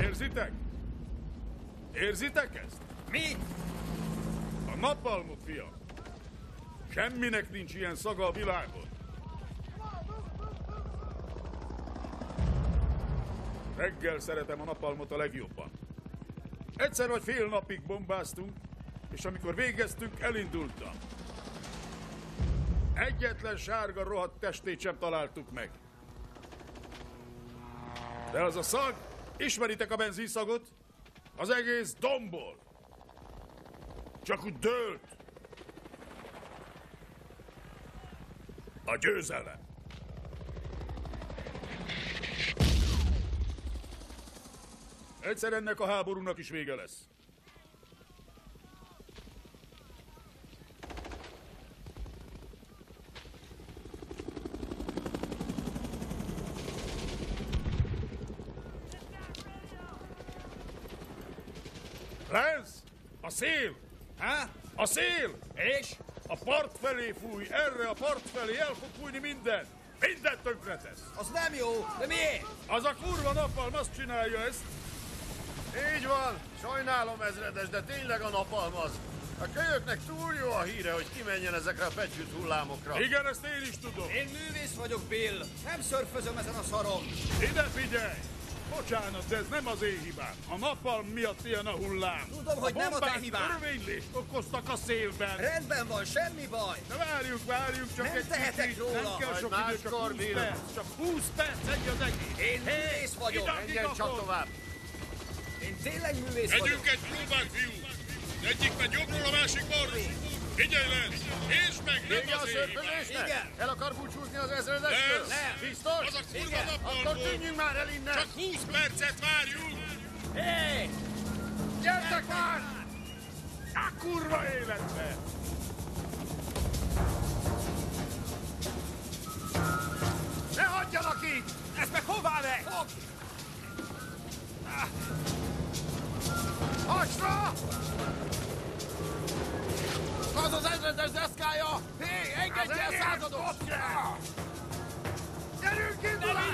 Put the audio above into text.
Érzitek? Érzitek ezt? Mi? A napalmot, fiam. Semminek nincs ilyen szaga a világon. Reggel szeretem a napalmot a legjobban. Egyszer vagy fél napig bombáztunk, és amikor végeztünk, elindultam. Egyetlen sárga rohadt testét sem találtuk meg. De az a szag, ismeritek a benzinszagot? Az egész dombol. Csak úgy dőlt. A győzelem. Egyszer ennek a háborúnak is vége lesz. Lance! A szél! Há? A szél! És? A part felé fúj, erre a part felé el fog fújni minden! Mindent tönkretesz! Az nem jó, de miért? Az a kurva napalm azt csinálja ezt! Így van, sajnálom ezredes, de tényleg a napalm az. A kölyöknek túl jó a híre, hogy kimenjen ezekre a fegyült hullámokra. Igen, ezt én is tudom! Én művész vagyok, Bill. Nem szörfözöm ezen a szaron. Ide figyelj! Bocsánat, de ez nem az én hibám. A napalm miatt ilyen a hullám. Tudom, hogy nem a te hibád. Örvénylést okoztak a szélben. Rendben van, semmi baj. De várjunk, csak Nem egy tehetek kicsit. róla. Nem kell Majd sok idő, csak máskor, 20 Bill. perc. Csak 20 perc, ennyi az egész. Én művész vagyok. ide a Menjen csak mikrofon. tovább. Én tényleg művész vagyok. Megyünk egy próbát, fiú! Egyik megy jobbról, a másik balról! Figyelj, Lenz! És meg nem Vége a az én hibám! szörfözésnek? Igen. El akar búcsúzni az ezredestől? Nem. Biztos? Az a kurva Igen. napalm Akkor volt! tűnjünk már el innen! Csak 20 percet várjunk! Hé! Gyertek már! A kurva életbe! Ne hagyjanak itt! Ez meg hová megy? Hasra! Az az ezredes deszkája! Hé, engedj el, századok! Gyerünk, indulás!